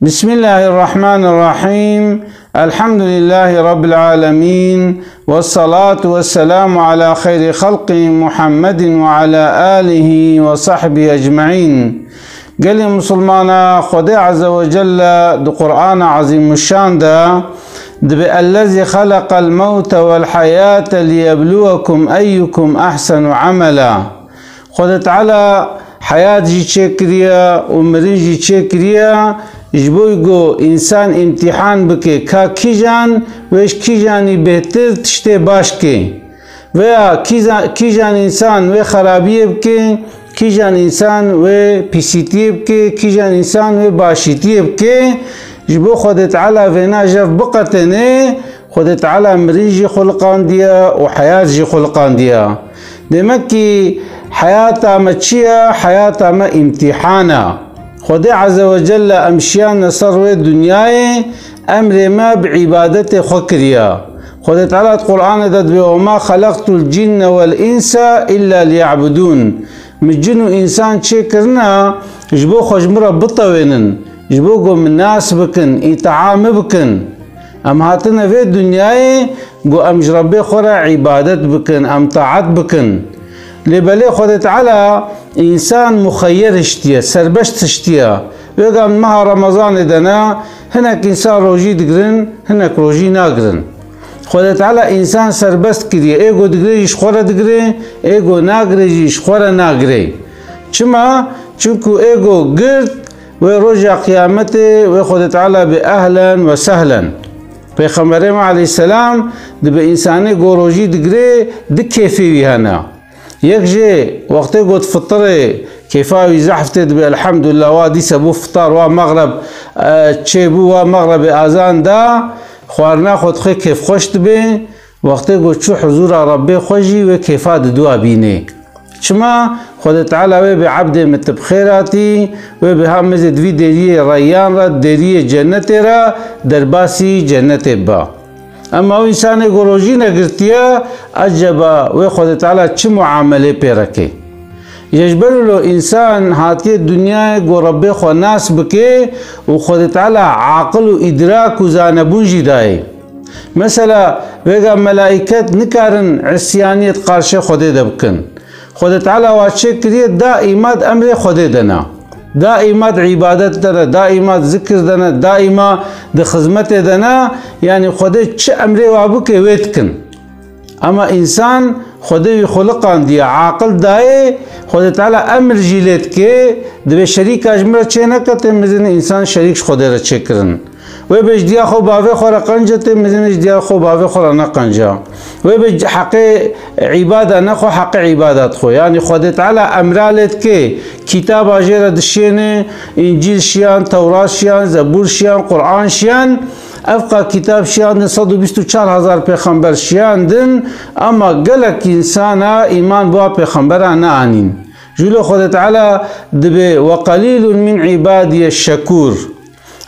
بسم الله الرحمن الرحيم. الحمد لله رب العالمين، والصلاة والسلام على خير خلق محمد وعلى آله وصحبه أجمعين. قال مسلمانا خدا عز وجل دو قرآن عظيم الشان الذي خلق الموت والحياة ليبلوكم أيكم أحسن عملا. خدا تعالى حياة جي تشكريا ومرين جي تشكريا جبويگو انسان امتحان بکه که کی جان وش کی جانی بهتر تشته باش که و کی جان انسان و خرابیه بکه، کی جان انسان و پیسیتیه بکه، کی جان انسان و باشیتیه بکه. جبو خود تعالی و ناجف بقتنه خود تعالی مريجي خلقان دیا و حیات جي خلقان دیا. دمكي حياة متشيا حياة ما امتحانا. خدا عز وجل امشيان نصر الدنيا امر ما بعبادته خكريا. خدا تعالى القرآن دد وما خلقت الجن والانس الا ليعبدون. مجن انسان شكرنا جبو خجمرة بطوينن جبو من الناس بكن يتعام بكن ام هاتنا في الدنيا جو امج ربي خورا عبادت بكن ام طاعت بكن. لبالي خدا تعالى انسان مخير اشتيا سربشت اشتيا ويقام مها رمضان دنا هناك انسان روجي دقرن هناك روجي ناقرن. خدا تعالى انسان سربست كريا ايغو دقري يشخورا دقري ايغو ناقري يشخورا ناقري. چما چونكو ايغو قرد وروجا قيامته وخدا تعالى باهلا وسهلا. پیغمبر عليه السلام دب انساني گو روجي دقري دكيفي ويهانا يكجي وقت قد فطره كيفاوي زحفتت بالحمد لله وادي سبو فطار ومغرب تشيبو ومغرب اذان دا خوارنا خود خي كيف خوشت به وقت قد شو حضور ربي خوجي وكيفات دوا بيني. شما خود تعالى بعبد متبخيراتي وبهمز دوي ديري ريان را ديري جنت را درباسي جنت با. اما انسان گروجی نگرتیا عجبا و خود تعالی چه معامله پیرکه. یجبر له انسان هاتی دنیا گو رب خو ناس بکه و خود تعالی عاقل و ادراک و زانبون جدای. مثلا وگا ملائکت نکارن عصیانیت قارشه خود دبکن. خود تعالی واچه کریه دائمات امر خود دنا. دائمات عبادت دنا، دائمات ذكر دنا، دائما د خدمت دنا. يعني خدا چه امر وابك ويتكن. اما انسان خدا خلقان دي عاقل داي خدا تعالى امر جيلت كي د شريك اجمر چه نکت مزن انسان شريك خدا را چكرن و بج دیا خو باوی خورا قنجت مزن دیا خو باوی خورا نقنجا و بج حق عباده نخو حق عبادت خو. يعني خدا تعالى امرالت كي كتاب اجر دشينه انجيل شيان تورات شيان زبور شيان قرآن شيان افقا كتاب شيان 124,000 پیغمبر شيان دن. اما قلق انسانا ايمان بوا پیغمبرانا آنين جلو خدا تعالى دبي وقليل من عبادي الشكور.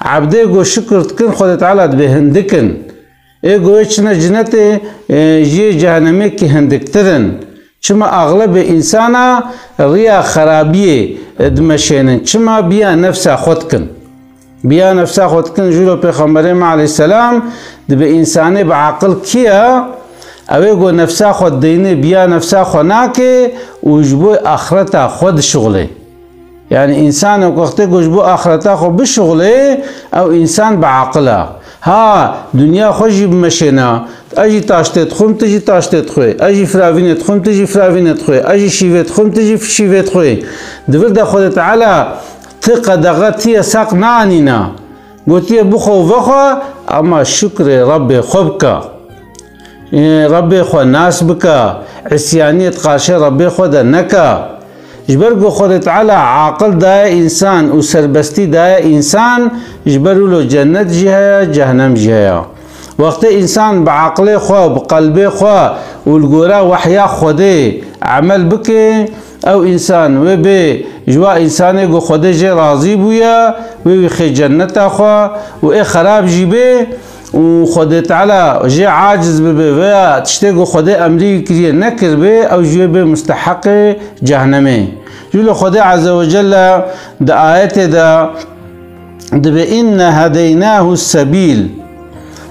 عبده گو شکر کن خدا تعالی دبي هندکن ايگو اچنا جنت جي جهنمي كي هندکترن. چما اغلب انسانا ريا خرابيه دمشينن چما بيا نفسا خودكن بيا نفسا خودكن. جلو پیغمبر عليه السلام دبي انساني بعقل كيا اويگو نفسا خود ديني بيا نفسا خوناكي وجبو اخرتا خود شغله. يعني انسان وقت جبو اخرتا خود بشغله او انسان بعقله. ها دنيا خوشي بمشينا اجي تاشتت خم تجي تاشتت خوي اجي فراوينت خم تجي فراوينت خوي اجي شيفت خم تجي شيفت خوي. دبر ده خود تعالى ثقة دغتي ساق نانينا قلتي بخو وخو اما شكر ربي خبك ربي خو ناس بك عصيانيت قاشي ربي خو نكا. جبرگو خود تعالى عاقل دا انسان و سربستی دا انسان جبرو له جنت جهه جهنم جهه. وقت انسان بعقل خو بقلبه خو والقورا وحيا خوده عمل بك او انسان و به جوا انسان گو خوده جه راضي بويا و خي جنت خو و اي خراب جيبه و خود تعالى جه عاجز به و تشته گو خوده امري كريه نكر به او جه به مستحق جهنمه. جلو خدا عز وجل دا آيات دا دبي إن هديناه السبيل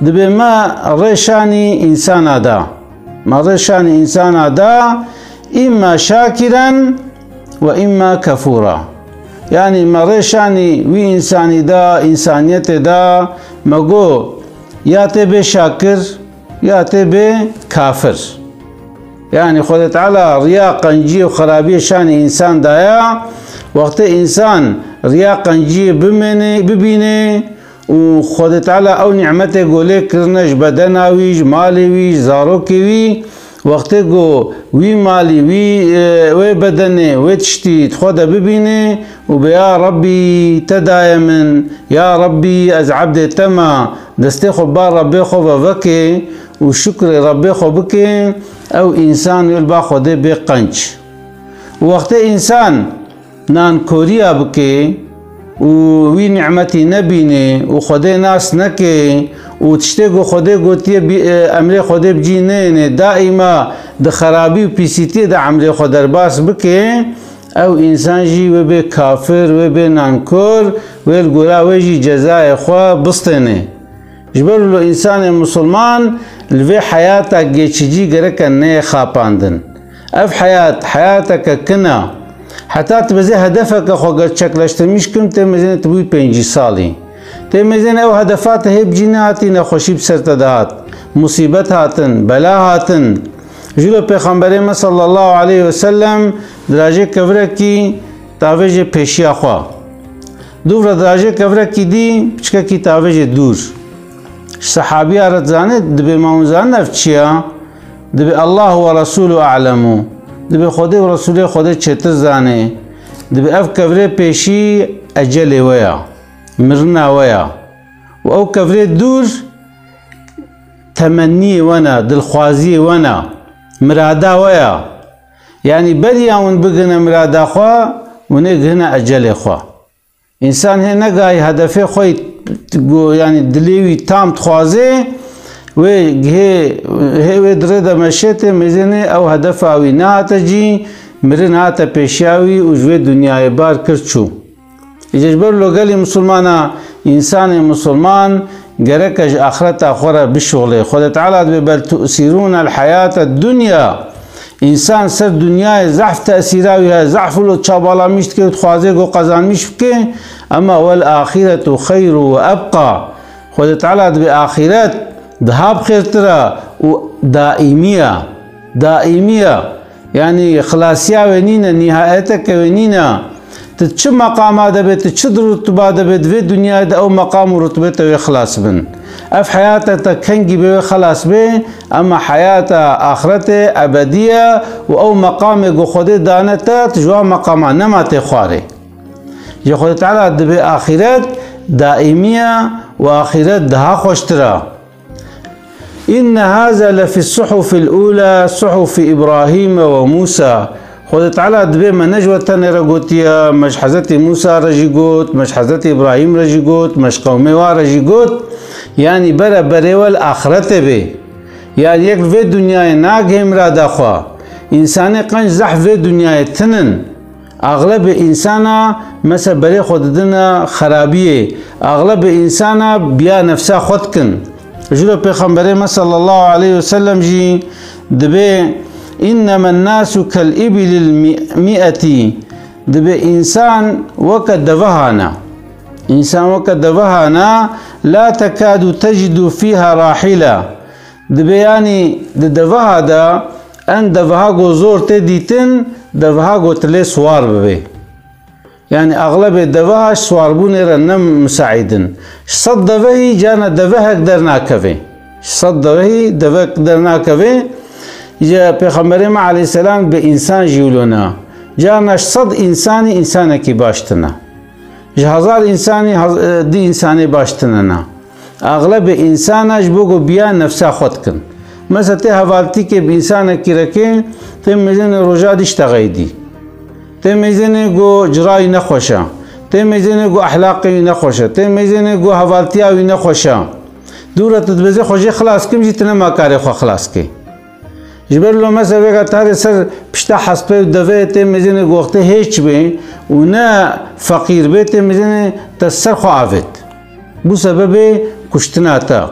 دبي ما رشاني إنسان أدا ما رشاني إنسان أدا إما شاكرا وإما كفورا يعني ما رشاني وي إنساني دا إنسانيت دا مگو يا تبي شاكر يا تبي كافر يعني خود تعالى رياء قنجي وخرابي شان إنسان دايا وقت إنسان رياء قنجي ببيني وخود تعالى أو نعمته قولي كرنش بدنا ويج مالي ويج زاروكي وي وقت قو وي مالي وي بدني وي تشتيت خود ببيني وبيا ربي تدايما يا ربي از عبد تما دستي خبار ربي خو بكي وشكر ربي خو بكي او انسان يلبا خود بقنج وقت انسان نان كوريا بكي ووي نعمتي نبيني وخده ناس نكي وتشتغو خده قوتي عملي خده بجينين دائما ده خرابي و بيسيتي ده عملي خده رباس بكي او انسان جي وبي كافر وبي نانكور ويلقولا ويجي جزاء خوا بسطيني جبر له انسان مسلمان لفي حياتك جيتشجي غرك نه خاپاندن اف حياتك كنا حتى تبزي هدفك خو شكلشتمش كنت مزين تبوي 5 سالي تمزين او هدفات هب جناتي نخوشي بسرتدات مصيبت هاتن بلا هاتن جلو پیغمبر صلى الله عليه وسلم دراجه کبره کی تاویج پیشیا خوا دور دراجه کبره کی دی چکا کی تاویج دور صحابي أرزانه دبي موزان نفچيا دبي الله ورسوله أعلمه دبي خده ورسوله خده چتر زانه دبي اف كفره پیشي أجل ويا مرنا ويا و او كفره دور تمني ونا دلخوازي ونا مرادا ويا يعني بريا ون بغنا مرادا خوا ونغنا أجل خوا إنسان هنا قاي هدفه خوي يعني دليوي تام تخوازي وهي درده مشيته مزنه او هدف اوي ناتجي مرناته پیشاوي وجوه دنیا بار کرچو اجبر لوگلی مسلمانا انسان مسلمان گرکج اخرت اخره بشغله خود تعالى بل تؤثرون الحياة الدنيا انسان سر دنیا ضعف تأثیراوی ضعف لو چابالا میشت که خوازه گو قزان میشت که اما والآخرة خير وابقى خود تعالى بآخرت ذهاب خير ترى ودائمية يعني خلاصية ونينا نهايتك ونينا تتش مقام دبي تتش رتبة دبي في الدنيا دا او مقام ورتبته وخلاص بن اف حياتك كنجي بي خلاص بي اما حياة اخرته ابدية و او مقام جو خود دانتا تجوا مقام نما تخواري يا خود تعالى دبي اخرت دائمية واخرت دها خوشترا إن هذا لفي الصحف الأولى صحف إبراهيم وموسى خود تعالى دبي ما نجوة تنرغوتيا مش حضرت موسى رجيغوت مش حضرت إبراهيم رجيغوت مش قومي رجيغوت يعني برا بريوال آخرت بي يعني يك في دنيا ناغهم را داخوا إنسان قنج زح في دنيا تنن اغلب انسانا مثل بري خوددنا خرابيه اغلب انسانا بيا نفسه خودكن جلو پیغمبر صلى الله عليه وسلم جي دبي انما الناس كالابل المئة دبي انسان وكدفهانا لا تكاد تجد فيها راحلة دبي يعني دفها دا ان دفها زور تديتن دفها تلي سوار ببي يعني اغلب الدفها سوار بوني رنم مساعدن صد دفهي جانا دفها قدرنا كفي صد دفهي دفها قدرنا كفي جا پیغمبر عليه السلام بإنسان جيولونا جانا صد إنساني كي باشتنا هزار إنساني دي إنساني باشتنا اغلب إنسانش بوغو بيا نفسه خودكن مثلا ته حوالتی که بإنسان کی رکه ته میزن روجا دشتغیدی ته میزن گو جرای نخوشه ته میزن گو اخلاقی نخوشه ته میزن گو حوالتیاوی نخوشه دورت تبزه خوشی خلاص کم جی تنه مکاری خو خلاص کی جبر لو مثلا وگا تاری سر پشتا حسبه دوه تی مزین گوخته هیچ بی و نه فقیر بی تی مزین تسر خواهد بو سبب کشتنا تا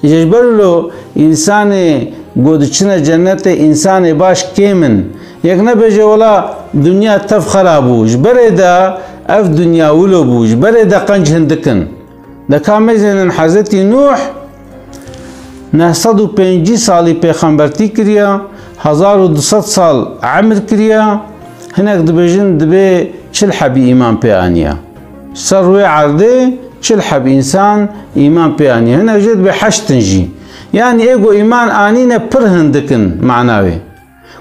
جبر لو انسان گودچنا جنت انسان باش کیمن یک نبیجه ولا دنیا تف خرابوش بره دا اف دنیا ولو بوش بره دا قنج هندکن دا کامزین حضرت نوح 950 سالی پیغمبرتی کریا 1200 سال عمر کریا هناك دبیجن دبی 40 حبی ایمان پیانیا سر روی عرضه 40 حب انسان ایمان پیانیا هناك جد به 8 تنجی يعني ايغو ايمان آنين پر هندكن معناوي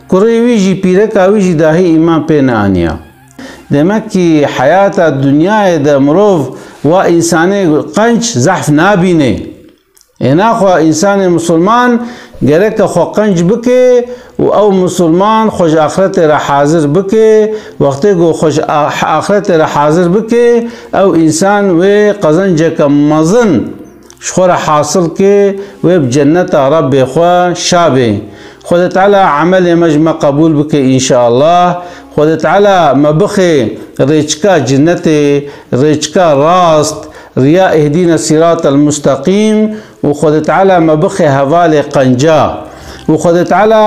كوري ويجي بيركا ويجي داهي ايمان بينا آنيا دمكي حياة الدنيا دا مروف وإنساني قنش زحف نابيني هنا خو إنسان مسلمان جرك خو قنش بكي او مسلمان خوش آخرت را حاضر بكي وقتی گو خوش آخرت را حاضر بكي او إنسان و قزنجك مزن شخور حاصل کے ویب جنت رب خوا شابه خود تعالی عمل مجمع قبول بکے انشاءاللہ خود تعالی مبخي ریچکا جنت ریچکا راست ریا اهدینا الصراط المستقیم وخود تعالی مبخي حوال قنجا وخود تعالی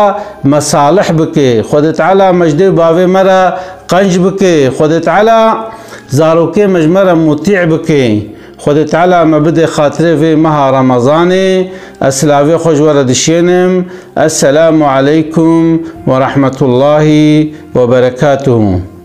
مصالح بکے خود تعالی مجد باوے مرا قنج بکے خود تعالی زاروکے مجمر مطیع بکے خود تعالی مبدأ خاطره في مها رمضان اسلاوي خوش وردشينم السلام عليكم ورحمة الله وبركاته.